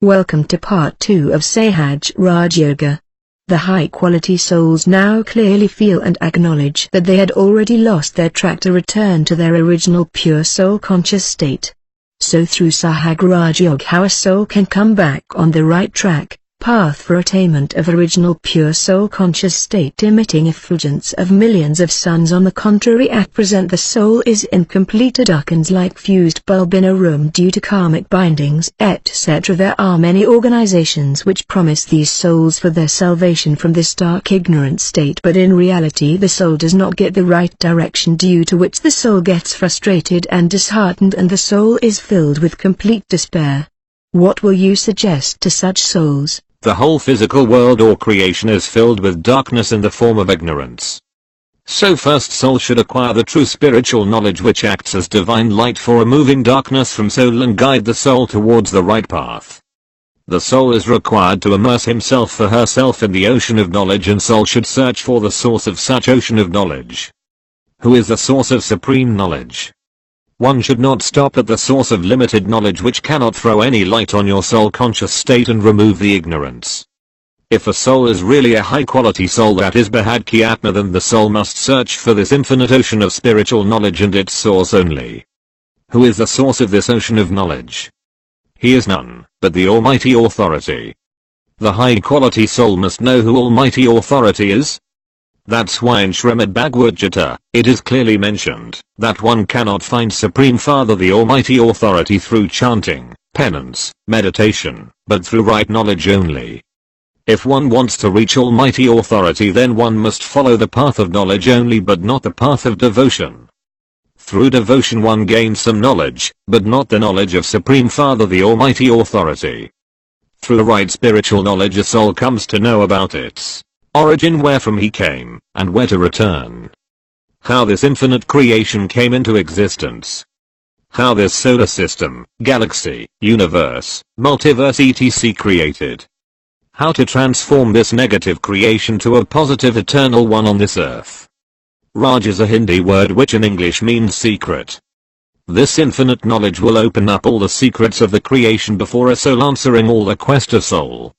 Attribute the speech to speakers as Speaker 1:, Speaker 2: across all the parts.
Speaker 1: Welcome to part 2 of Sahjarajyogamu. The high-quality souls now clearly feel and acknowledge that they had already lost their track to return to their original pure soul-conscious state. So through Sahjarajyogamu, how a soul can come back on the right track, path for attainment of original pure soul-conscious state emitting effulgence of millions of suns. On the contrary, at present the soul is incomplete, a darkened like fused bulb in a room due to karmic bindings, etc. There are many organizations which promise these souls for their salvation from this dark ignorant state, but in reality the soul does not get the right direction, due to which the soul gets frustrated and disheartened, and the soul is filled with complete despair. What will you suggest to such souls?
Speaker 2: The whole physical world or creation is filled with darkness in the form of ignorance. So first soul should acquire the true spiritual knowledge which acts as divine light for removing darkness from soul and guide the soul towards the right path. The soul is required to immerse himself or herself in the ocean of knowledge, and soul should search for the source of such ocean of knowledge. Who is the source of supreme knowledge? One should not stop at the source of limited knowledge which cannot throw any light on your soul-conscious state and remove the ignorance. If a soul is really a high-quality soul, that is Behad ki Atma, then the soul must search for this infinite ocean of spiritual knowledge and its source only. Who is the source of this ocean of knowledge? He is none but the Almighty Authority. The high-quality soul must know who Almighty Authority is. That's why in Srimad Bhagavad Gita, it is clearly mentioned that one cannot find Supreme Father the Almighty Authority through chanting, penance, meditation, but through right knowledge only. If one wants to reach Almighty Authority, then one must follow the path of knowledge only, but not the path of devotion. Through devotion one gains some knowledge, but not the knowledge of Supreme Father the Almighty Authority. Through right spiritual knowledge a soul comes to know about its origin, where from he came, and where to return. How this infinite creation came into existence. How this solar system, galaxy, universe, multiverse etc. created. How to transform this negative creation to a positive eternal one on this earth. Raj is a Hindi word which in English means secret. This infinite knowledge will open up all the secrets of the creation before a soul, answering all the quest of soul.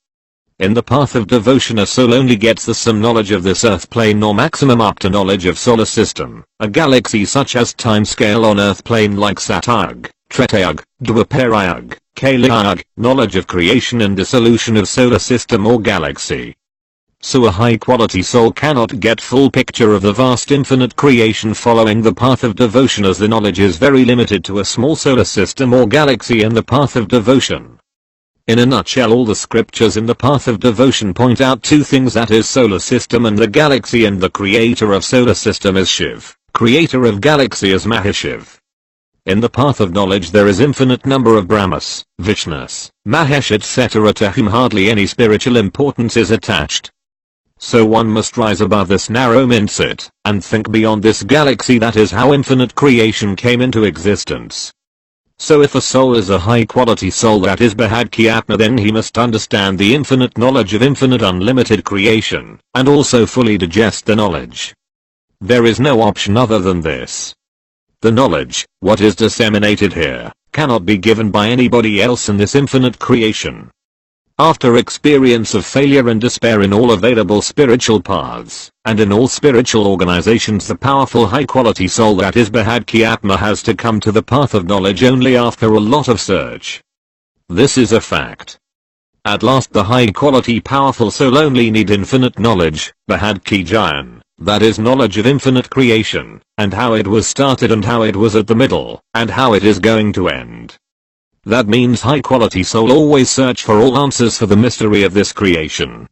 Speaker 2: In the path of devotion a soul only gets the some knowledge of this earth plane, or maximum up to knowledge of solar system, a galaxy such as time scale on earth plane like Satyug, Tretayug, Dwaparayug, Kaliyug, knowledge of creation and dissolution of solar system or galaxy. So a high quality soul cannot get full picture of the vast infinite creation following the path of devotion, as the knowledge is very limited to a small solar system or galaxy in the path of devotion. In a nutshell, all the scriptures in the path of devotion point out two things, that is solar system and the galaxy, and the creator of solar system is Shiv, creator of galaxy is Mahashiv. In the path of knowledge there is infinite number of Brahmas, Vishnus, Mahesh etc. to whom hardly any spiritual importance is attached. So one must rise above this narrow mindset, and think beyond this galaxy, that is how infinite creation came into existence. So if a soul is a high quality soul, that is Behad ki Atma, then he must understand the infinite knowledge of infinite unlimited creation, and also fully digest the knowledge. There is no option other than this. The knowledge, what is disseminated here, cannot be given by anybody else in this infinite creation. After experience of failure and despair in all available spiritual paths, and in all spiritual organizations, the powerful high-quality soul, that is Behad ki Atma, has to come to the path of knowledge only after a lot of search. This is a fact. At last the high-quality powerful soul only need infinite knowledge, Behad ki Jayan, that is knowledge of infinite creation, and how it was started and how it was at the middle, and how it is going to end. That means high-quality soul always search for all answers for the mystery of this creation.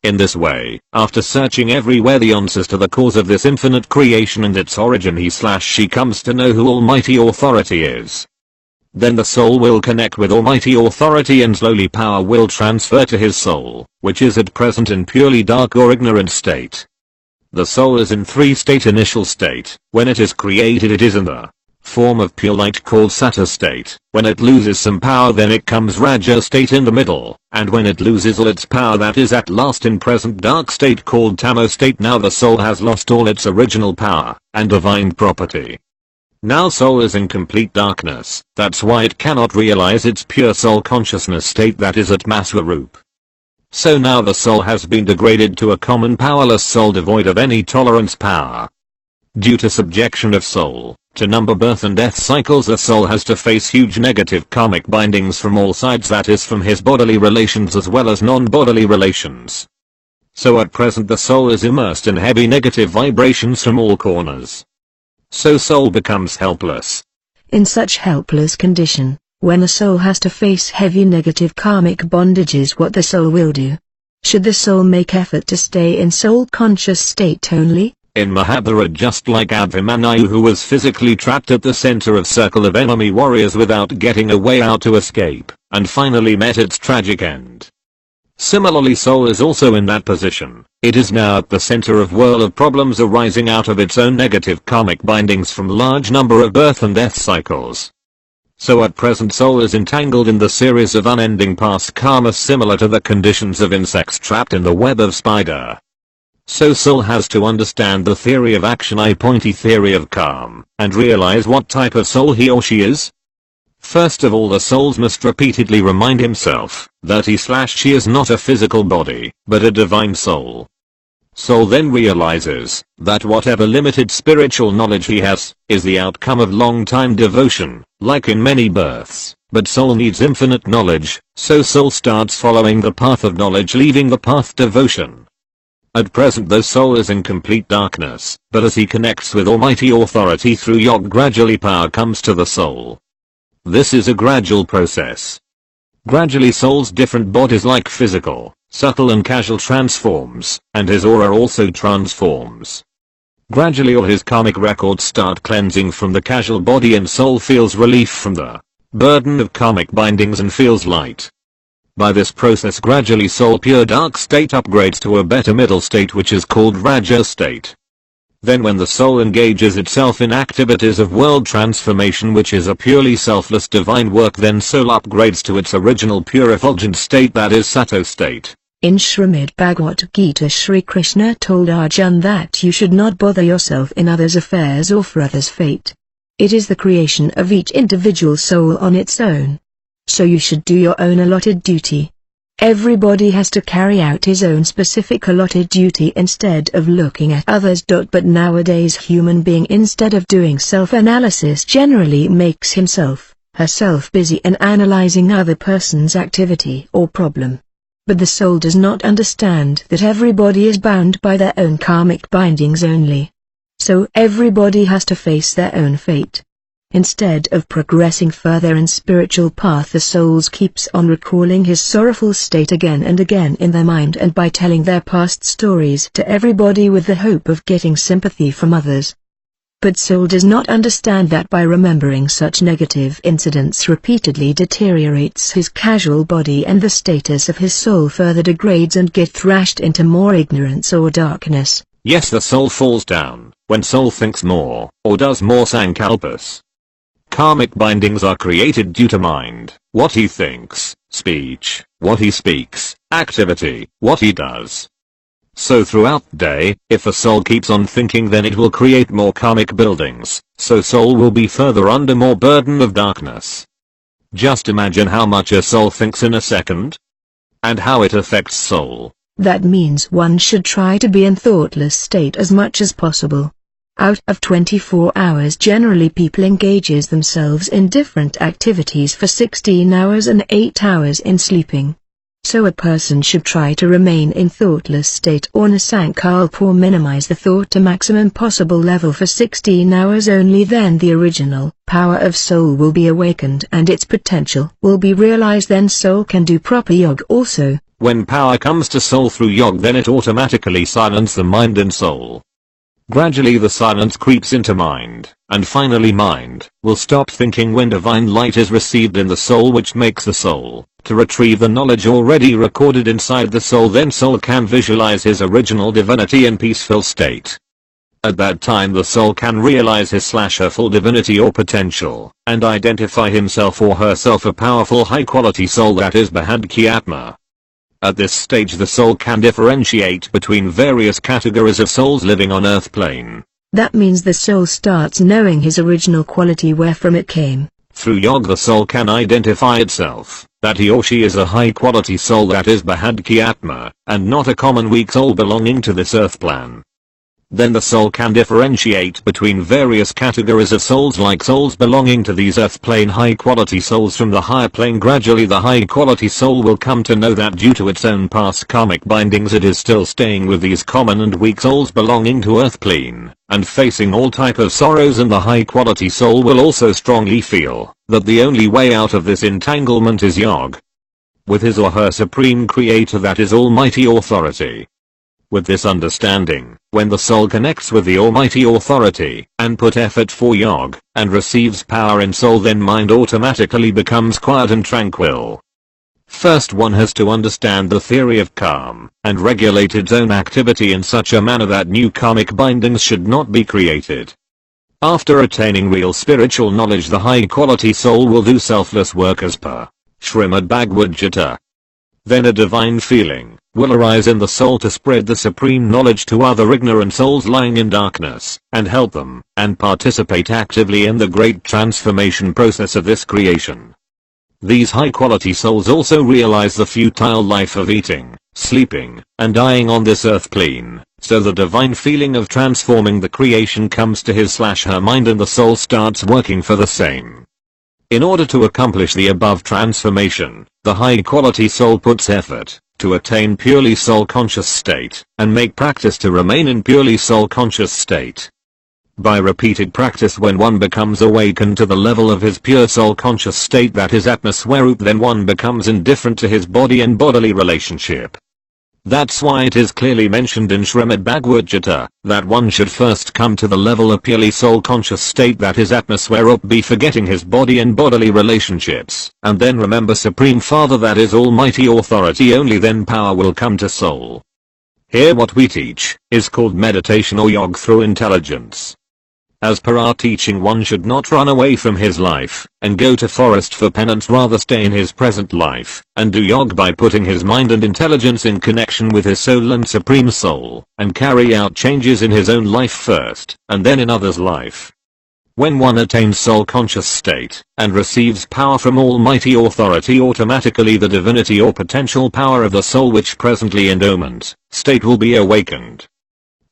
Speaker 2: In this way, after searching everywhere the answers to the cause of this infinite creation and its origin, he/she comes to know who Almighty Authority is. Then the soul will connect with Almighty Authority, and slowly power will transfer to his soul, which is at present in purely dark or ignorant state. The soul is in three state. Initial state, when it is created it is in the form of pure light called Sattva state. When it loses some power then it comes Raja state in the middle, and when it loses all its power that is at last in present dark state called Tamo state. Now the soul has lost all its original power and divine property. Now soul is in complete darkness, that's why it cannot realize its pure soul consciousness state that is at Maswaroop. So now the soul has been degraded to a common powerless soul devoid of any tolerance power. Due to subjection of soul to number birth and death cycles, the soul has to face huge negative karmic bindings from all sides, that is from his bodily relations as well as non-bodily relations. So at present the soul is immersed in heavy negative vibrations from all corners. So soul becomes helpless.
Speaker 1: In such helpless condition, when a soul has to face heavy negative karmic bondages, what the soul will do? Should the soul make effort to stay in soul conscious state only?
Speaker 2: In Mahabharata, just like Abhimanyu, who was physically trapped at the center of circle of enemy warriors without getting a way out to escape, and finally met its tragic end. Similarly, soul is also in that position. It is now at the center of whirl of problems arising out of its own negative karmic bindings from large number of birth and death cycles. So at present soul is entangled in the series of unending past karma, similar to the conditions of insects trapped in the web of spider. So soul has to understand the theory of action, pointy theory of karma, and realize what type of soul he or she is. First of all, the souls must repeatedly remind himself that he/she is not a physical body, but a divine soul. Soul then realizes that whatever limited spiritual knowledge he has is the outcome of long time devotion, like in many births, but soul needs infinite knowledge, so soul starts following the path of knowledge, leaving the path devotion. At present the soul is in complete darkness, but as he connects with Almighty Authority through yoga, gradually power comes to the soul. This is a gradual process. Gradually soul's different bodies like physical, subtle and casual transforms, and his aura also transforms. Gradually all his karmic records start cleansing from the casual body, and soul feels relief from the burden of karmic bindings and feels light. By this process gradually soul pure dark state upgrades to a better middle state, which is called Raja state. Then when the soul engages itself in activities of world transformation, which is a purely selfless divine work, then soul upgrades to its original pure effulgent state, that is Sato state.
Speaker 1: In Srimad Bhagavad Gita, Shri Krishna told Arjuna that you should not bother yourself in others' affairs or for others' fate. It is the creation of each individual soul on its own. So you should do your own allotted duty. Everybody has to carry out his own specific allotted duty instead of looking at others. But nowadays human being, instead of doing self-analysis, generally makes herself busy in analyzing other person's activity or problem. But the soul does not understand that everybody is bound by their own karmic bindings only. So everybody has to face their own fate. Instead of progressing further in spiritual path, the souls keeps on recalling his sorrowful state again and again in their mind, and by telling their past stories to everybody with the hope of getting sympathy from others. But soul does not understand that by remembering such negative incidents repeatedly deteriorates his casual body, and the status of his soul further degrades and get thrashed into more ignorance or darkness.
Speaker 2: Yes, the soul falls down when soul thinks more or does more sankalpas. Karmic bindings are created due to mind, what he thinks, speech, what he speaks, activity, what he does. So throughout the day, if a soul keeps on thinking, then it will create more karmic buildings, so soul will be further under more burden of darkness. Just imagine how much a soul thinks in a second, and how it affects soul.
Speaker 1: That means one should try to be in thoughtless state as much as possible. Out of 24 hours generally people engages themselves in different activities for 16 hours and 8 hours in sleeping. So a person should try to remain in thoughtless state or nasankalpa, or minimize the thought to maximum possible level for 16 hours only. Then the original power of soul will be awakened and its potential will be realized. Then soul can do proper yoga also.
Speaker 2: When power comes to soul through yoga, then it automatically silences the mind and soul. Gradually the silence creeps into mind, and finally mind will stop thinking when divine light is received in the soul, which makes the soul to retrieve the knowledge already recorded inside the soul. Then soul can visualize his original divinity in peaceful state. At that time the soul can realize his/her full divinity or potential, and identify himself or herself a powerful high quality soul, that is Behad ki Atma. At this stage the soul can differentiate between various categories of souls living on earth plane.
Speaker 1: That means the soul starts knowing his original quality, where from it came.
Speaker 2: Through yoga the soul can identify itself, that he or she is a high quality soul, that is Behad ki Atma, and not a common weak soul belonging to this earth plan. Then the soul can differentiate between various categories of souls, like souls belonging to these earth plane high quality souls from the higher plane. Gradually the high quality soul will come to know that due to its own past karmic bindings it is still staying with these common and weak souls belonging to earth plane, and facing all type of sorrows, and the high quality soul will also strongly feel that the only way out of this entanglement is yoga with his or her supreme creator, that is Almighty Authority. With this understanding, when the soul connects with the Almighty Authority, and put effort for yoga, and receives power in soul, then mind automatically becomes quiet and tranquil. First one has to understand the theory of calm, and regulate its own activity in such a manner that new karmic bindings should not be created. After attaining real spiritual knowledge, the high quality soul will do selfless work as per Srimad Bhagavad Gita. Then a divine feeling will arise in the soul to spread the supreme knowledge to other ignorant souls lying in darkness, and help them, and participate actively in the great transformation process of this creation. These high-quality souls also realize the futile life of eating, sleeping, and dying on this earth plane, so the divine feeling of transforming the creation comes to his/her mind, and the soul starts working for the same. In order to accomplish the above transformation, the high-quality soul puts effort to attain purely soul-conscious state, and make practice to remain in purely soul-conscious state. By repeated practice, when one becomes awakened to the level of his pure soul-conscious state, that is Atma Swarup, then one becomes indifferent to his body and bodily relationship. That's why it is clearly mentioned in Srimad Bhagavad Gita, that one should first come to the level of purely soul-conscious state, that is Atma Swarup, be forgetting his body and bodily relationships, and then remember Supreme Father, that is Almighty Authority. Only then power will come to soul. Here what we teach is called meditation or yoga through intelligence. As per our teaching, one should not run away from his life and go to forest for penance, rather stay in his present life and do yoga by putting his mind and intelligence in connection with his soul and supreme soul, and carry out changes in his own life first, and then in others' life. When one attains soul-conscious state, and receives power from Almighty Authority, automatically the divinity or potential power of the soul, which presently in dormant state, will be awakened.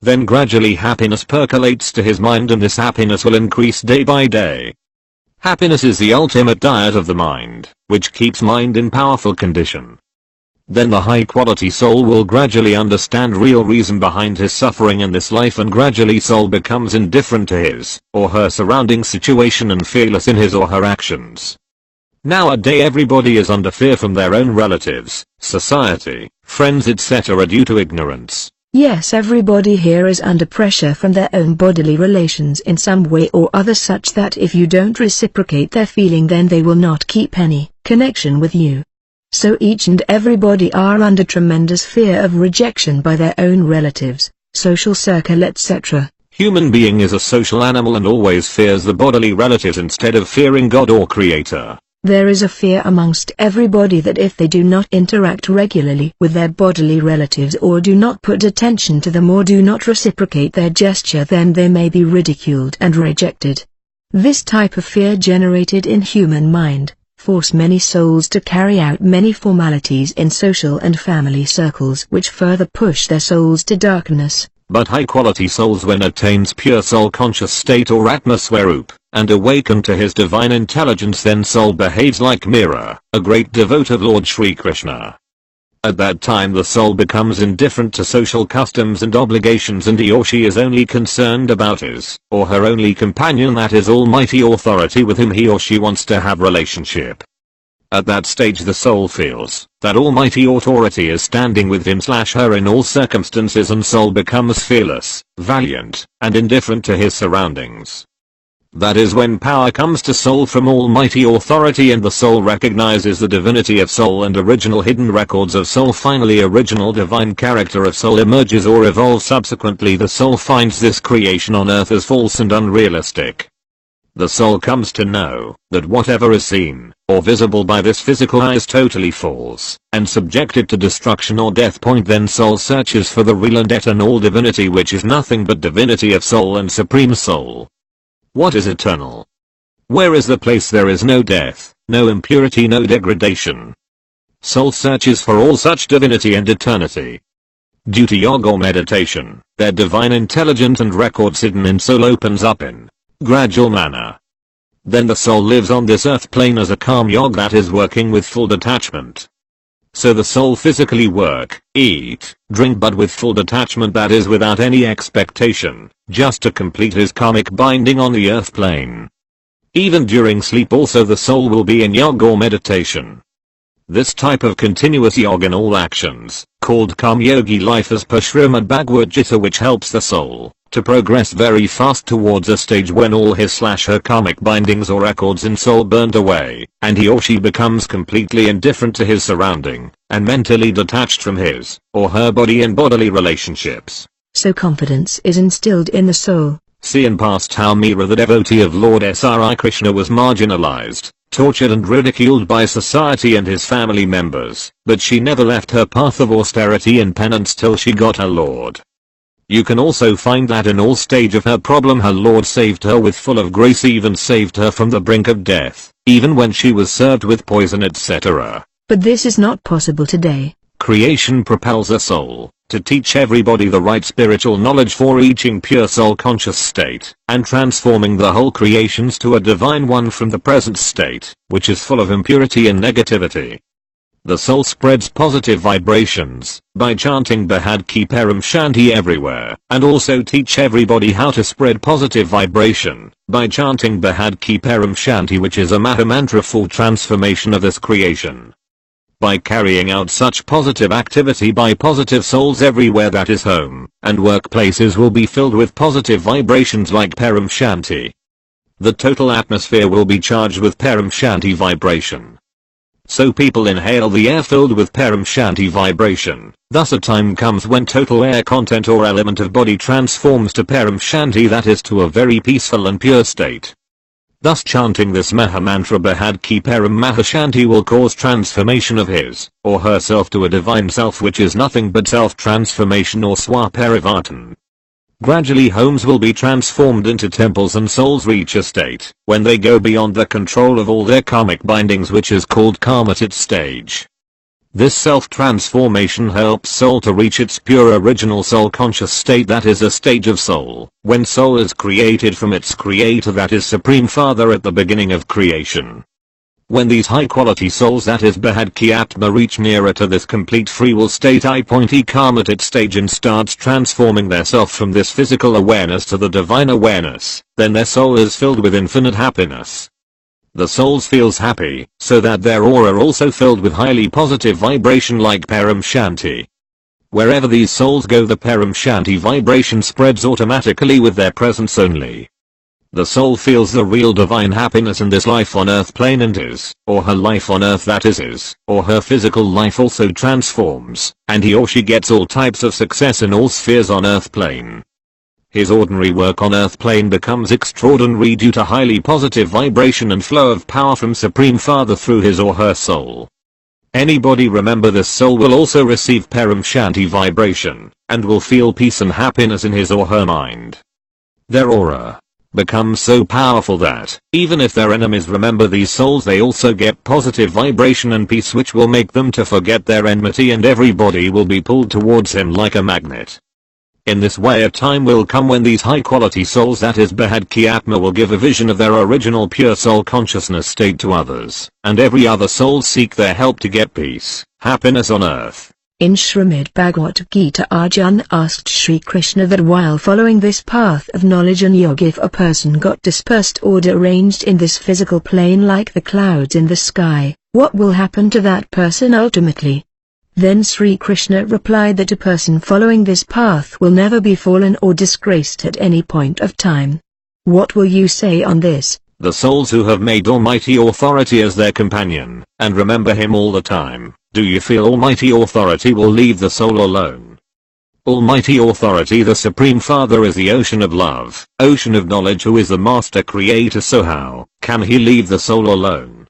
Speaker 2: Then gradually happiness percolates to his mind, and this happiness will increase day by day. Happiness is the ultimate diet of the mind, which keeps mind in powerful condition. Then the high-quality soul will gradually understand real reason behind his suffering in this life, and gradually soul becomes indifferent to his or her surrounding situation and fearless in his or her actions. Nowadays everybody is under fear from their own relatives, society, friends, etc. due to ignorance.
Speaker 1: Yes, everybody here is under pressure from their own bodily relations in some way or other, such that if you don't reciprocate their feeling, then they will not keep any connection with you. So each and everybody are under tremendous fear of rejection by their own relatives, social circle, etc.
Speaker 2: Human being is a social animal and always fears the bodily relatives instead of fearing God or Creator.
Speaker 1: There is a fear amongst everybody that if they do not interact regularly with their bodily relatives, or do not put attention to them, or do not reciprocate their gesture, then they may be ridiculed and rejected. This type of fear generated in human mind force many souls to carry out many formalities in social and family circles, which further push their souls to darkness.
Speaker 2: But high-quality souls, when attains pure soul-conscious state or Atma Swarup, and awaken to his divine intelligence, then soul behaves like Mira, a great devotee of Lord Shri Krishna. At that time the soul becomes indifferent to social customs and obligations, and he or she is only concerned about his or her only companion, that is Almighty Authority, with whom he or she wants to have relationship. At that stage the soul feels that Almighty Authority is standing with him/her in all circumstances, and soul becomes fearless, valiant, and indifferent to his surroundings. That is when power comes to soul from Almighty Authority, and the soul recognizes the divinity of soul and original hidden records of soul. Finally, original divine character of soul emerges or evolves. Subsequently, the soul finds this creation on earth as false and unrealistic. The soul comes to know that whatever is seen or visible by this physical eye is totally false and subjected to destruction or death. Then soul searches for the real and eternal divinity, which is nothing but divinity of soul and supreme soul. What is eternal? Where is the place there is no death, no impurity, no degradation? Soul searches for all such divinity and eternity. Due to yoga or meditation, their divine intelligence and records hidden in soul opens up in gradual manner. Then the soul lives on this earth plane as a calm yoga that is working with full detachment. So the soul physically work, eat, drink, but with full detachment, that is without any expectation, just to complete his karmic binding on the earth plane. Even during sleep also the soul will be in yoga or meditation. This type of continuous yoga in all actions, called calm yogi life as per Srimad Bhagavad Gita, which helps the soul to progress very fast towards a stage when all his/her karmic bindings or records in soul burned away, and he or she becomes completely indifferent to his surrounding, and mentally detached from his or her body and bodily relationships.
Speaker 1: So confidence is instilled in the soul.
Speaker 2: See in past how Meera, the devotee of Lord Sri Krishna, was marginalized, tortured and ridiculed by society and his family members, but she never left her path of austerity and penance till she got her Lord. You can also find that in all stage of her problem her Lord saved her with full of grace, even saved her from the brink of death, even when she was served with poison, etc.
Speaker 1: But this is not possible today.
Speaker 2: Creation propels a soul to teach everybody the right spiritual knowledge for reaching pure soul conscious state, and transforming the whole creations to a divine one from the present state, which is full of impurity and negativity. The soul spreads positive vibrations by chanting Behad ki Paramshanti everywhere, and also teach everybody how to spread positive vibration by chanting Behad ki Paramshanti, which is a Maha mantra for transformation of this creation. By carrying out such positive activity by positive souls everywhere, that is home and workplaces will be filled with positive vibrations like Paramshanti. The total atmosphere will be charged with Paramshanti vibration. So people inhale the air filled with Paramshanti vibration. Thus a time comes when total air content or element of body transforms to Paramshanti, that is to a very peaceful and pure state. Thus chanting this Maha mantra Behad ki Param Mahashanti will cause transformation of his or herself to a divine self, which is nothing but self-transformation or Swaparivartan. Gradually homes will be transformed into temples and souls reach a state when they go beyond the control of all their karmic bindings, which is called karma at its stage. This self-transformation helps soul to reach its pure original soul conscious state, that is a stage of soul when soul is created from its creator, that is Supreme Father, at the beginning of creation. When these high-quality souls, that is Behad ki Atma, reach nearer to this complete free will state, I.e. karma at its stage, and starts transforming their self from this physical awareness to the divine awareness, then their soul is filled with infinite happiness. The souls feels happy, so that their aura also filled with highly positive vibration like Paramshanti. Wherever these souls go, the Paramshanti vibration spreads automatically with their presence only. The soul feels the real divine happiness in this life on earth plane, and his or her life on earth, that is his or her physical life, also transforms, and he or she gets all types of success in all spheres on earth plane. His ordinary work on earth plane becomes extraordinary due to highly positive vibration and flow of power from Supreme Father through his or her soul. Anybody remember, this soul will also receive Paramshanti vibration, and will feel peace and happiness in his or her mind. Their aura becomes so powerful that, even if their enemies remember these souls, they also get positive vibration and peace, which will make them to forget their enmity, and everybody will be pulled towards him like a magnet. In this way a time will come when these high quality souls, that is Behad ki Atma, will give a vision of their original pure soul consciousness state to others, and every other soul seek their help to get peace, happiness on earth.
Speaker 1: In Srimad Bhagavad Gita, Arjuna asked Sri Krishna that while following this path of knowledge and yoga, if a person got dispersed or deranged in this physical plane like the clouds in the sky, what will happen to that person ultimately? Then Sri Krishna replied that a person following this path will never be fallen or disgraced at any point of time. What will you say on this?
Speaker 2: The souls who have made Almighty Authority as their companion, and remember him all the time, do you feel Almighty Authority will leave the soul alone? Almighty Authority, the Supreme Father, is the ocean of love, ocean of knowledge, who is the Master Creator. So how can he leave the soul alone?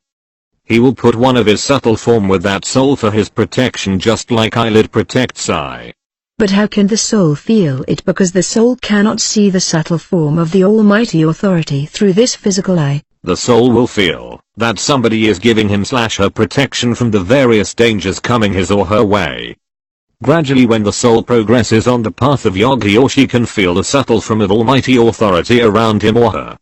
Speaker 2: He will put one of his subtle form with that soul for his protection, just like eyelid protects eye.
Speaker 1: But how can the soul feel it, because the soul cannot see the subtle form of the Almighty Authority through this physical eye?
Speaker 2: The soul will feel that somebody is giving him/her protection from the various dangers coming his or her way. Gradually, when the soul progresses on the path of yoga, he or she can feel the subtle form of Almighty Authority around him or her.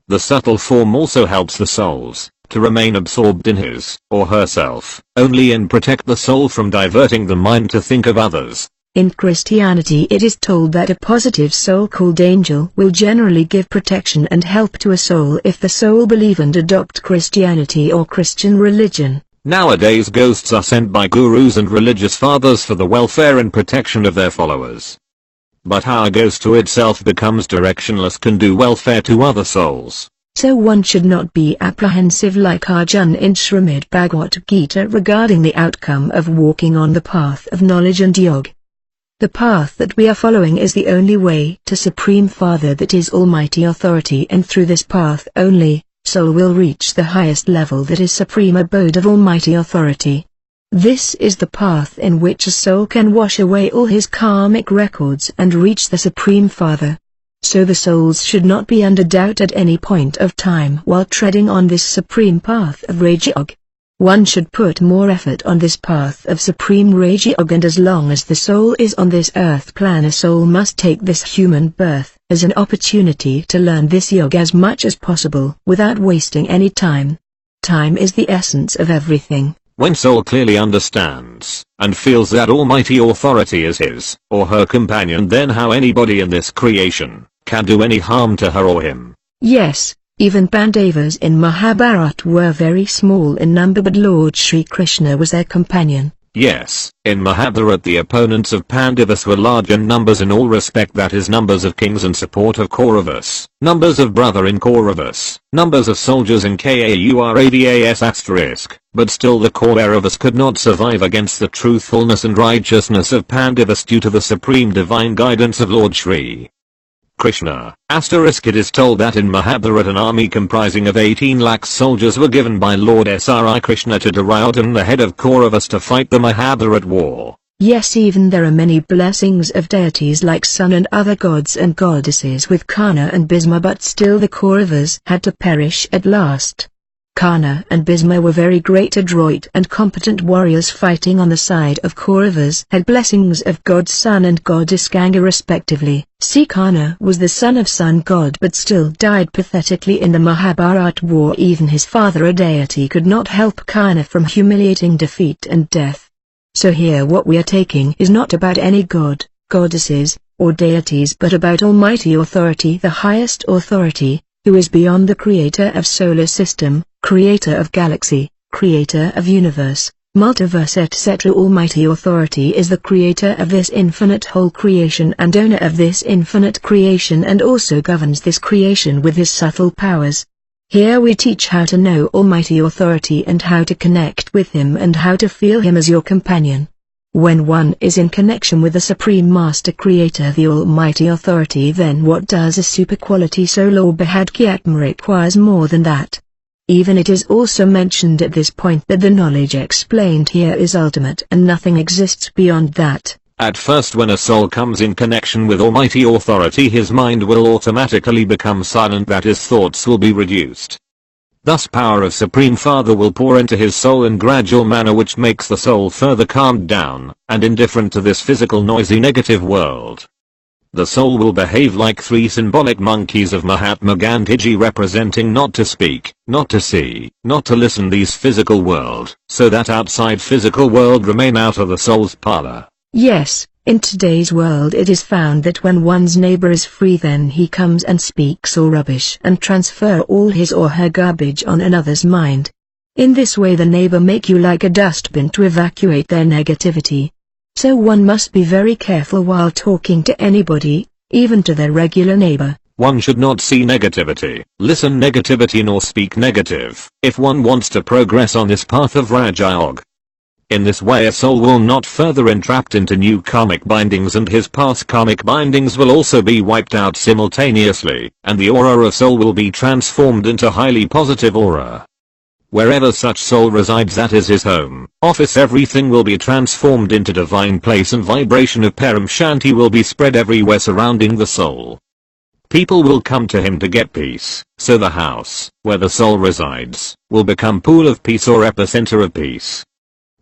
Speaker 2: The subtle form also helps the souls to remain absorbed in his or herself only, and protect the soul from diverting the mind to think of others.
Speaker 1: In Christianity, it is told that a positive soul called angel will generally give protection and help to a soul if the soul believe and adopt Christianity or Christian religion.
Speaker 2: Nowadays, ghosts are sent by gurus and religious fathers for the welfare and protection of their followers. But how a ghost who itself becomes directionless can do welfare to other souls?
Speaker 1: So one should not be apprehensive like Arjuna in Srimad Bhagavad Gita regarding the outcome of walking on the path of knowledge and yoga. The path that we are following is the only way to Supreme Father, that is Almighty Authority, and through this path only, soul will reach the highest level, that is Supreme Abode of Almighty Authority. This is the path in which a soul can wash away all his karmic records and reach the Supreme Father. So the souls should not be under doubt at any point of time while treading on this supreme path of Raja Yoga. One should put more effort on this path of Supreme Raja Yoga, and as long as the soul is on this earth plan, a soul must take this human birth as an opportunity to learn this yoga as much as possible without wasting any time. Time is the essence of everything.
Speaker 2: When soul clearly understands and feels that Almighty Authority is his or her companion, then how anybody in this creation can do any harm to her or him?
Speaker 1: Yes. Even Pandavas in Mahabharata were very small in number, but Lord Shri Krishna was their companion.
Speaker 2: Yes, in Mahabharata the opponents of Pandavas were large in numbers in all respect, that is, numbers of kings in support of Kauravas, numbers of brother in Kauravas, numbers of soldiers in Kauradas*, but still the Kauravas could not survive against the truthfulness and righteousness of Pandavas due to the supreme divine guidance of Lord Shri Krishna. It is told that in Mahabharata an army comprising of 18 lakh soldiers were given by Lord Sri Krishna to Duryodhana, the head of Kauravas, to fight the Mahabharata war.
Speaker 1: Yes, even there are many blessings of deities like sun and other gods and goddesses with Karna and Bhisma, but still the Kauravas had to perish at last. Karna and Bhisma were very great, adroit and competent warriors fighting on the side of Kauravas, had blessings of god Sun and goddess Ganga respectively. See, Karna was the son of sun god but still died pathetically in the Mahabharata war. Even his father, a deity, could not help Karna from humiliating defeat and death. So here what we are taking is not about any god, goddesses, or deities, but about Almighty Authority, the highest authority, who is beyond the creator of solar system, creator of galaxy, creator of universe, multiverse, etc. Almighty Authority is the creator of this infinite whole creation and owner of this infinite creation, and also governs this creation with his subtle powers. Here we teach how to know Almighty Authority and how to connect with him and how to feel him as your companion. When one is in connection with the Supreme Master Creator, the Almighty Authority, then what does a super quality soul or Behad ki Atma requires more than that? Even it is also mentioned at this point that the knowledge explained here is ultimate and nothing exists beyond that.
Speaker 2: At first, when a soul comes in connection with Almighty Authority, his mind will automatically become silent, that his thoughts will be reduced. Thus power of Supreme Father will pour into his soul in gradual manner, which makes the soul further calmed down and indifferent to this physical noisy negative world. The soul will behave like three symbolic monkeys of Mahatma Gandhiji, representing not to speak, not to see, not to listen these physical world, so that outside physical world remain out of the soul's parlor.
Speaker 1: Yes, in today's world it is found that when one's neighbor is free, then he comes and speaks all rubbish and transfer all his or her garbage on another's mind. In this way the neighbor make you like a dustbin to evacuate their negativity. So one must be very careful while talking to anybody, even to their regular neighbor.
Speaker 2: One should not see negativity, listen negativity, nor speak negative, if one wants to progress on this path of Raja Yoga. In this way a soul will not further entrapped into new karmic bindings, and his past karmic bindings will also be wiped out simultaneously, and the aura of soul will be transformed into highly positive aura. Wherever such soul resides, that is his home, office, everything will be transformed into divine place, and vibration of Paramshanti will be spread everywhere surrounding the soul. People will come to him to get peace, so the house, where the soul resides, will become pool of peace or epicenter of peace.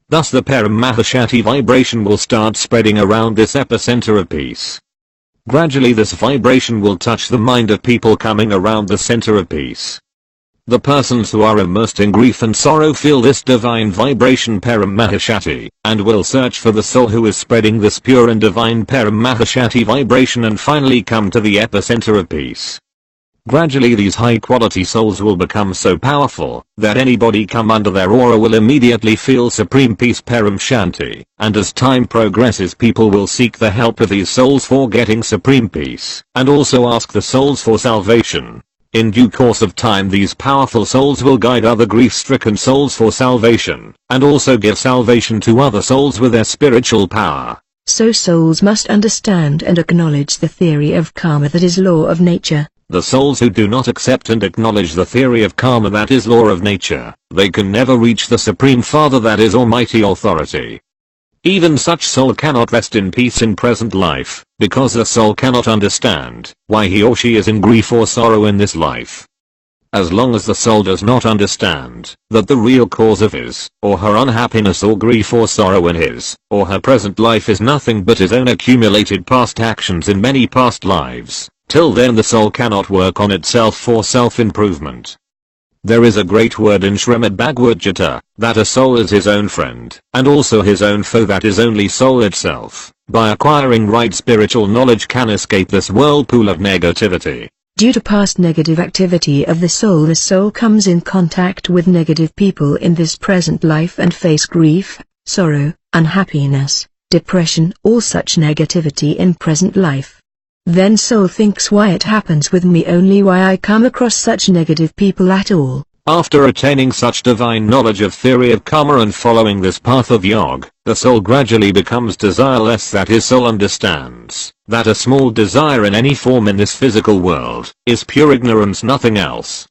Speaker 2: Thus the Paramshanti vibration will start spreading around this epicenter of peace. Gradually this vibration will touch the mind of people coming around the center of peace. The persons who are immersed in grief and sorrow feel this divine vibration Paramshanti, and will search for the soul who is spreading this pure and divine Paramshanti vibration, and finally come to the epicenter of peace. Gradually these high quality souls will become so powerful, that anybody come under their aura will immediately feel supreme peace Paramshanti, and as time progresses people will seek the help of these souls for getting supreme peace, and also ask the souls for salvation. In due course of time these powerful souls will guide other grief-stricken souls for salvation, and also give salvation to other souls with their spiritual power.
Speaker 1: So souls must understand and acknowledge the theory of karma, that is law of nature.
Speaker 2: The souls who do not accept and acknowledge the theory of karma, that is law of nature, they can never reach the Supreme Father, that is Almighty Authority. Even such soul cannot rest in peace in present life, because the soul cannot understand why he or she is in grief or sorrow in this life. As long as the soul does not understand that the real cause of his or her unhappiness or grief or sorrow in his or her present life is nothing but his own accumulated past actions in many past lives, till then the soul cannot work on itself for self-improvement. There is a great word in Srimad Bhagavad Gita, that a soul is his own friend, and also his own foe, that is only soul itself, by acquiring right spiritual knowledge can escape this whirlpool of negativity.
Speaker 1: Due to past negative activity of the soul comes in contact with negative people in this present life and face grief, sorrow, unhappiness, depression, all such negativity in present life. Then soul thinks, why it happens with me only, why I come across such negative people at all.
Speaker 2: After attaining such divine knowledge of theory of karma and following this path of yoga, the soul gradually becomes desireless, that is soul understands that a small desire in any form in this physical world is pure ignorance, nothing else.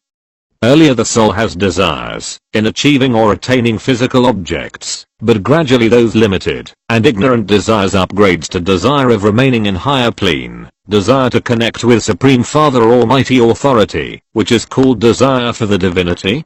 Speaker 2: Earlier the soul has desires in achieving or attaining physical objects, but gradually those limited and ignorant desires upgrades to desire of remaining in higher plane, desire to connect with Supreme Father or Almighty Authority, which is called desire for the divinity.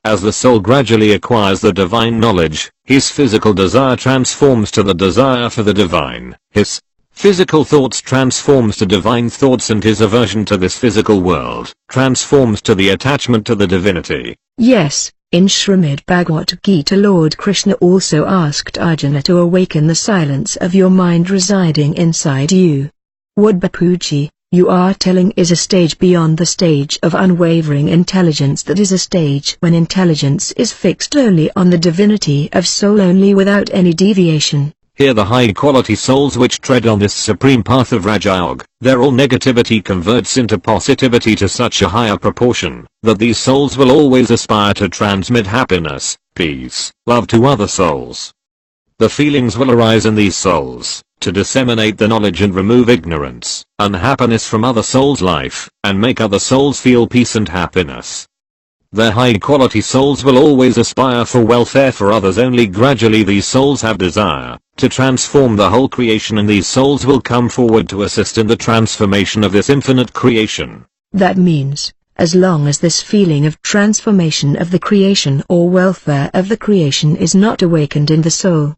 Speaker 2: As the soul gradually acquires the divine knowledge, his physical desire transforms to the desire for the divine, his physical thoughts transforms to divine thoughts, and his aversion to this physical world transforms to the attachment to the divinity.
Speaker 1: Yes, in Srimad Bhagavad Gita Lord Krishna also asked Arjuna to awaken the silence of your mind residing inside you. What Bapuji, you are telling is a stage beyond the stage of unwavering intelligence, that is a stage when intelligence is fixed only on the divinity of soul only without any deviation.
Speaker 2: Here the high-quality souls which tread on this supreme path of Rajayog, their all negativity converts into positivity to such a higher proportion, that these souls will always aspire to transmit happiness, peace, love to other souls. The feelings will arise in these souls, to disseminate the knowledge and remove ignorance, unhappiness from other souls' life, and make other souls feel peace and happiness. Their high-quality souls will always aspire for welfare for others, only gradually these souls have desire to transform the whole creation, and these souls will come forward to assist in the transformation of this infinite creation.
Speaker 1: That means, as long as this feeling of transformation of the creation or welfare of the creation is not awakened in the soul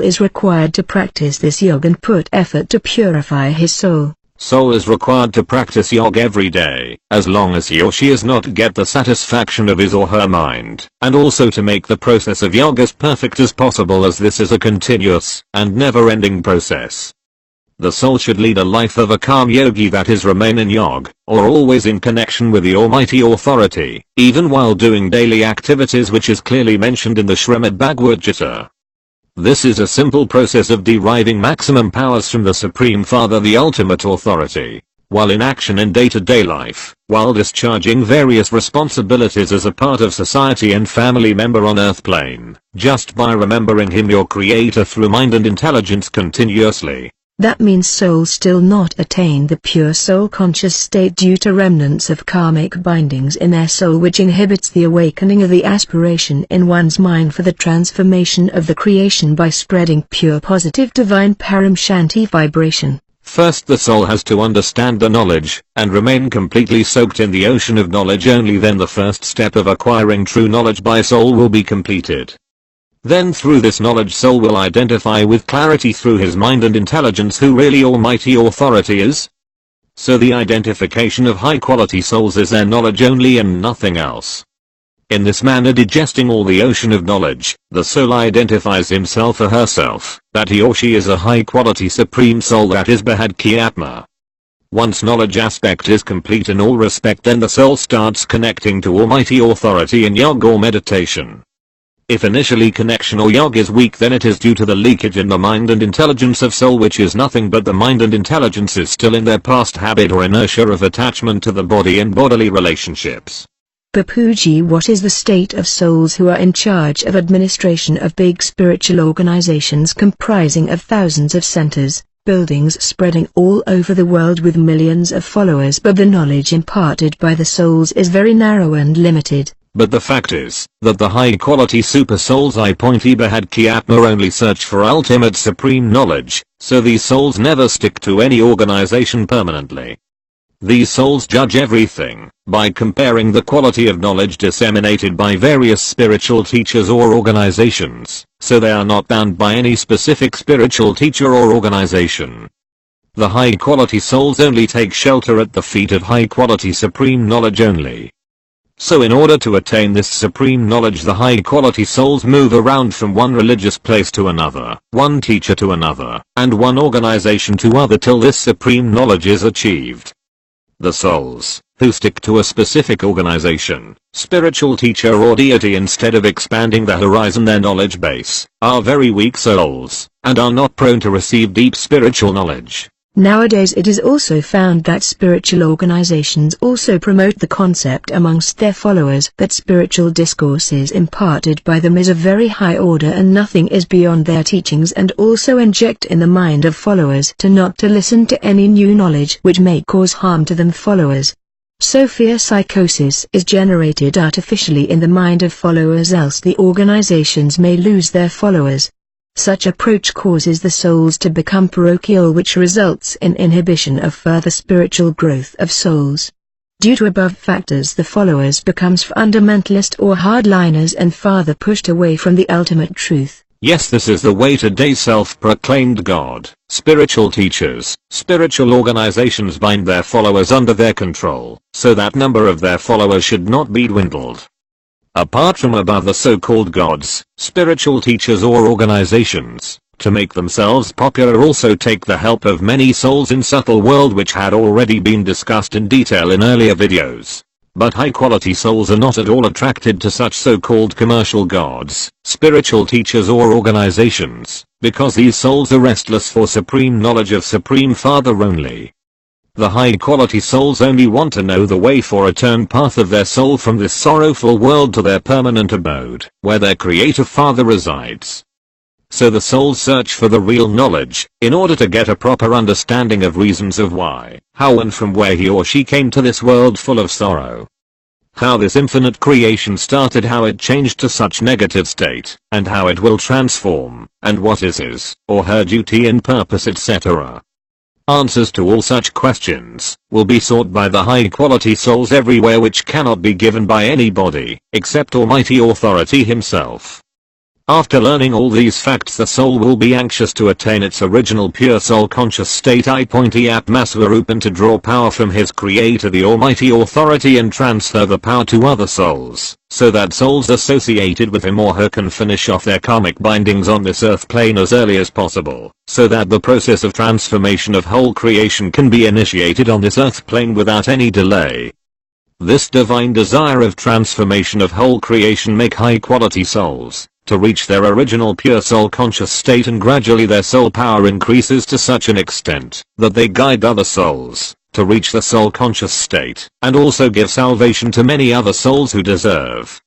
Speaker 1: is required to practice this yoga and put effort to purify his soul.
Speaker 2: Soul is required to practice yoga every day, as long as he or she does not get the satisfaction of his or her mind, and also to make the process of yoga as perfect as possible, as this is a continuous and never-ending process. The soul should lead a life of a calm yogi, that is remain in yoga, or always in connection with the Almighty Authority, even while doing daily activities, which is clearly mentioned in the Srimad Bhagavad Gita. This is a simple process of deriving maximum powers from the Supreme Father, the ultimate authority. while in action in day-to-day life, while discharging various responsibilities as a part of society and family member on Earth plane, just by remembering him, your creator, through mind and intelligence continuously.
Speaker 1: That means souls still not attain the pure soul conscious state due to remnants of karmic bindings in their soul, which inhibits the awakening of the aspiration in one's mind for the transformation of the creation by spreading pure positive divine Paramshanti vibration.
Speaker 2: First, the soul has to understand the knowledge, and remain completely soaked in the ocean of knowledge. Only then the first step of acquiring true knowledge by soul will be completed. Then through this knowledge, soul will identify with clarity through his mind and intelligence who really Almighty Authority is. So the identification of high-quality souls is their knowledge only and nothing else. In this manner, digesting all the ocean of knowledge, the soul identifies himself or herself, that he or she is a high-quality supreme soul, that is Behad ki Atma. Once knowledge aspect is complete in all respect, then the soul starts connecting to Almighty Authority in yoga or meditation. If initially connection or yoga is weak, then it is due to the leakage in the mind and intelligence of soul, which is nothing but the mind and intelligence is still in their past habit or inertia of attachment to the body and bodily relationships.
Speaker 1: Bapuji, what is the state of souls who are in charge of administration of big spiritual organizations comprising of thousands of centers, buildings spreading all over the world with millions of followers, but the knowledge imparted by the souls is very narrow and limited?
Speaker 2: But the fact is, that the high-quality super souls Behad ki Atma only search for ultimate supreme knowledge, so these souls never stick to any organization permanently. These souls judge everything by comparing the quality of knowledge disseminated by various spiritual teachers or organizations, so they are not bound by any specific spiritual teacher or organization. The high-quality souls only take shelter at the feet of high-quality supreme knowledge only. So in order to attain this supreme knowledge, the high-quality souls move around from one religious place to another, one teacher to another, and one organization to other till this supreme knowledge is achieved. The souls, who stick to a specific organization, spiritual teacher or deity instead of expanding the horizon their knowledge base, are very weak souls, and are not prone to receive deep spiritual knowledge.
Speaker 1: Nowadays it is also found that spiritual organizations also promote the concept amongst their followers that spiritual discourses imparted by them is of very high order and nothing is beyond their teachings, and also inject in the mind of followers to not to listen to any new knowledge which may cause harm to them followers. So fear psychosis is generated artificially in the mind of followers, else the organizations may lose their followers. Such approach causes the souls to become parochial, which results in inhibition of further spiritual growth of souls. Due to above factors, the followers becomes fundamentalist or hardliners and farther pushed away from the ultimate truth.
Speaker 2: Yes, this is the way today. Self-proclaimed God, spiritual teachers, spiritual organizations bind their followers under their control, so that number of their followers should not be dwindled. Apart from above the so-called gods, spiritual teachers or organizations, to make themselves popular, also take the help of many souls in subtle world, which had already been discussed in detail in earlier videos. But high-quality souls are not at all attracted to such so-called commercial gods, spiritual teachers or organizations, because these souls are restless for supreme knowledge of Supreme Father only. The high-quality souls only want to know the way for a turn path of their soul from this sorrowful world to their permanent abode, where their Creator Father resides. So the souls search for the real knowledge, in order to get a proper understanding of reasons of why, how and from where he or she came to this world full of sorrow. How this infinite creation started, how it changed to such negative state, and how it will transform, and what is his, or her duty and purpose, etc. Answers to all such questions will be sought by the high-quality souls everywhere, which cannot be given by anybody, except Almighty Authority himself. After learning all these facts, the soul will be anxious to attain its original pure soul conscious state Atmasvarupan, to draw power from his Creator, the Almighty Authority, and transfer the power to other souls, so that souls associated with him or her can finish off their karmic bindings on this earth plane as early as possible, so that the process of transformation of whole creation can be initiated on this earth plane without any delay. This divine desire of transformation of whole creation make high-quality souls to reach their original pure soul conscious state, and gradually their soul power increases to such an extent that they guide other souls to reach the soul conscious state, and also give salvation to many other souls who deserve.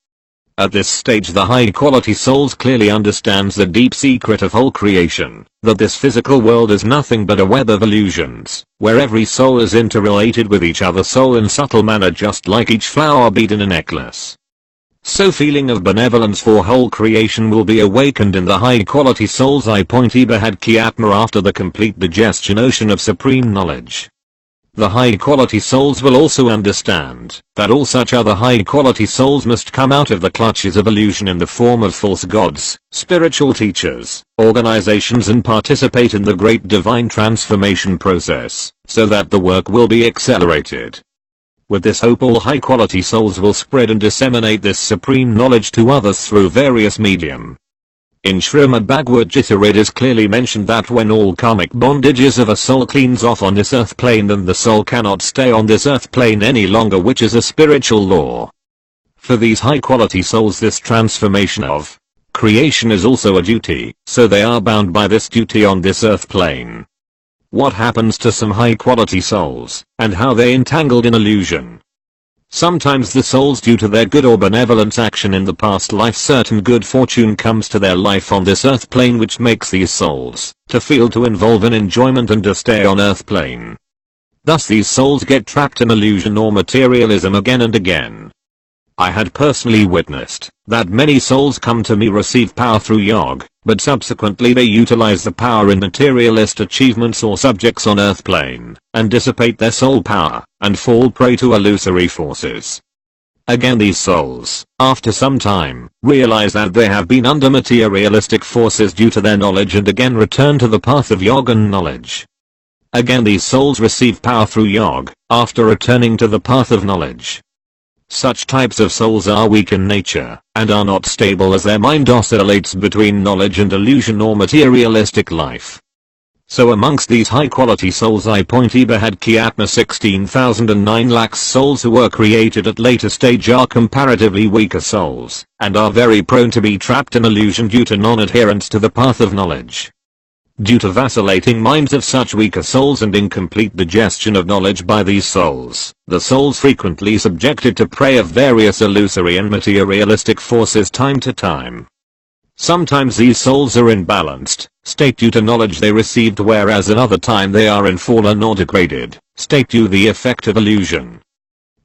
Speaker 2: At this stage the high quality souls clearly understands the deep secret of whole creation, that this physical world is nothing but a web of illusions, where every soul is interrelated with each other soul in subtle manner just like each flower bead in a necklace. So feeling of benevolence for whole creation will be awakened in the high quality souls Behad ki Atma after the complete digestion ocean of supreme knowledge. The high quality souls will also understand that all such other high quality souls must come out of the clutches of illusion in the form of false gods, spiritual teachers, organizations and participate in the great divine transformation process, so that the work will be accelerated. With this hope all high quality souls will spread and disseminate this supreme knowledge to others through various medium. In Srimad Bhagavad Gita it is clearly mentioned that when all karmic bondages of a soul cleans off on this earth plane then the soul cannot stay on this earth plane any longer, which is a spiritual law. For these high quality souls this transformation of creation is also a duty, so they are bound by this duty on this earth plane. What happens to some high quality souls, and how they entangled in illusion? Sometimes the souls, due to their good or benevolent action in the past life, certain good fortune comes to their life on this earth plane which makes these souls to feel to involve in enjoyment and to stay on earth plane. Thus these souls get trapped in illusion or materialism again and again. I had personally witnessed that many souls come to me receive power through yoga, but subsequently they utilize the power in materialist achievements or subjects on earth plane, and dissipate their soul power, and fall prey to illusory forces. Again these souls, after some time, realize that they have been under materialistic forces due to their knowledge and again return to the path of yoga and knowledge. Again these souls receive power through yoga, after returning to the path of knowledge. Such types of souls are weak in nature, and are not stable as their mind oscillates between knowledge and illusion or materialistic life. So amongst these high quality souls Behad ki Atma 16,009 lakhs souls who were created at later stage are comparatively weaker souls, and are very prone to be trapped in illusion due to non-adherence to the path of knowledge. Due to vacillating minds of such weaker souls and incomplete digestion of knowledge by these souls, the souls frequently subjected to prey of various illusory and materialistic forces time to time. Sometimes these souls are in balanced state due to knowledge they received, whereas another time they are in fallen or degraded state due to the effect of illusion.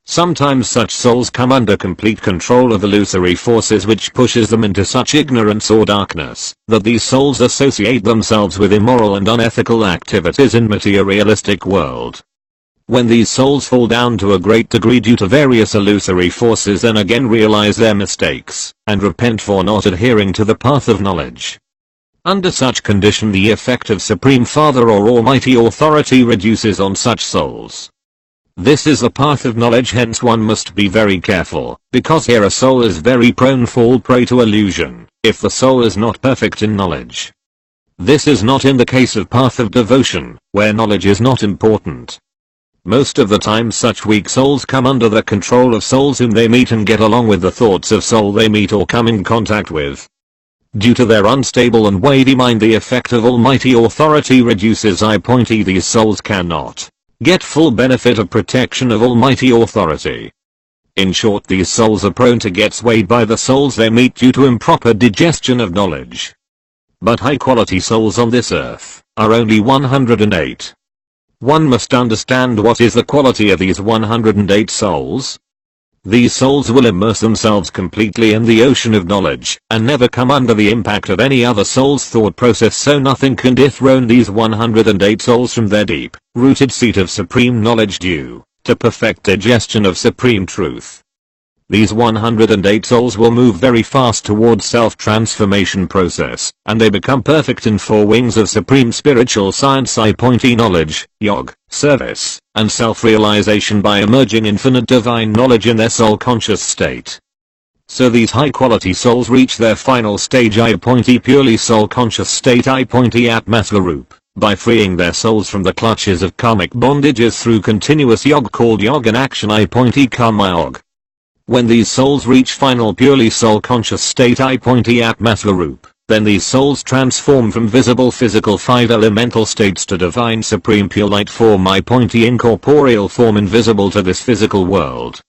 Speaker 2: Sometimes such souls come under complete control of illusory forces which pushes them into such ignorance or darkness that these souls associate themselves with immoral and unethical activities in materialistic world. When these souls fall down to a great degree due to various illusory forces, then again realize their mistakes and repent for not adhering to the path of knowledge. Under such condition the effect of Supreme Father or Almighty Authority reduces on such souls. This is the path of knowledge, hence one must be very careful, because here a soul is very prone fall prey to illusion, if the soul is not perfect in knowledge. This is not in the case of path of devotion, where knowledge is not important. Most of the time such weak souls come under the control of souls whom they meet and get along with the thoughts of soul they meet or come in contact with. Due to their unstable and weighty mind the effect of Almighty Authority reduces. These souls cannot get full benefit of protection of Almighty Authority. In short, these souls are prone to get swayed by the souls they meet due to improper digestion of knowledge. But high quality souls on this earth are only 108. One must understand what is the quality of these 108 souls. These souls will immerse themselves completely in the ocean of knowledge, and never come under the impact of any other soul's thought process, so nothing can dethrone these 108 souls from their deep-rooted seat of supreme knowledge due to perfect digestion of supreme truth. These 108 souls will move very fast towards self-transformation process, and they become perfect in 4 wings of supreme spiritual science. Knowledge, yoga, service, and self-realization by emerging infinite divine knowledge in their soul-conscious state. So these high-quality souls reach their final stage purely soul-conscious state Atmasvarup, by freeing their souls from the clutches of karmic bondages through continuous yoga called yoga in action Karma Yoga. When these souls reach final purely soul-conscious state Atmasvarup, Then these souls transform from visible physical 5 elemental states to divine supreme pure light form, my pointy incorporeal form invisible to this physical world.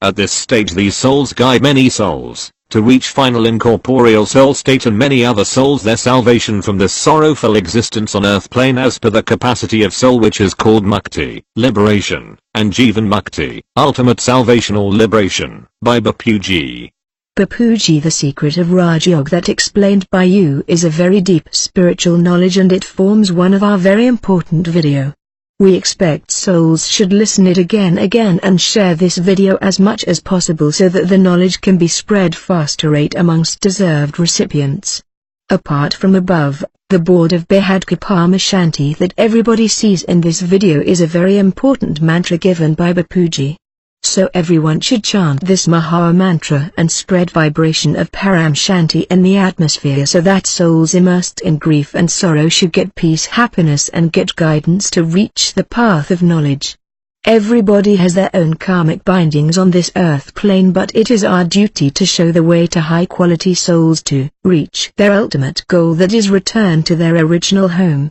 Speaker 2: At this stage these souls guide many souls to reach final incorporeal soul state and many other souls their salvation from this sorrowful existence on earth plane as per the capacity of soul, which is called Mukti, liberation, and Jivan Mukti, ultimate salvation or liberation, by Bapuji.
Speaker 1: Bapuji, the secret of Raj Yoga that explained by you is a very deep spiritual knowledge, and it forms one of our very important video. We expect souls should listen it again and share this video as much as possible so that the knowledge can be spread faster amongst deserved recipients. Apart from above, the board of Behad Ki Paramshanti that everybody sees in this video is a very important mantra given by Bapuji. So everyone should chant this Maha Mantra and spread vibration of Paramshanti in the atmosphere so that souls immersed in grief and sorrow should get peace, happiness and get guidance to reach the path of knowledge. Everybody has their own karmic bindings on this earth plane, but it is our duty to show the way to high quality souls to reach their ultimate goal, that is return to their original home.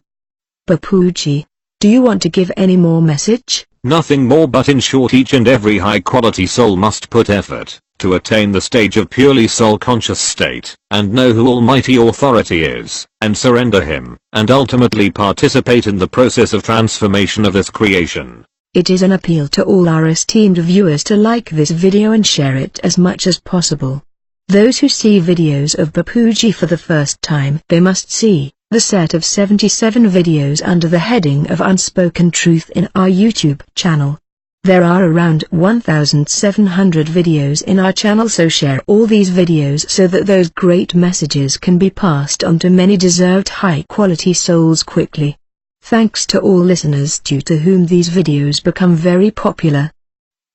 Speaker 1: Bapuji, do you want to give any more message?
Speaker 2: Nothing more, but in short, each and every high-quality soul must put effort to attain the stage of purely soul-conscious state, and know who Almighty Authority is, and surrender Him, and ultimately participate in the process of transformation of this creation.
Speaker 1: It is an appeal to all our esteemed viewers to like this video and share it as much as possible. Those who see videos of Bapuji for the first time, they must see the set of 77 videos under the heading of Unspoken Truth in our YouTube channel. There are around 1,700 videos in our channel, so share all these videos so that those great messages can be passed on to many deserved high-quality souls quickly. Thanks to all listeners due to whom these videos become very popular.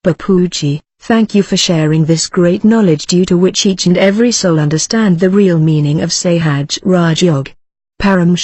Speaker 1: Bapuji, thank you for sharing this great knowledge due to which each and every soul understand the real meaning of Sahjarajyogamu. Paramshanti.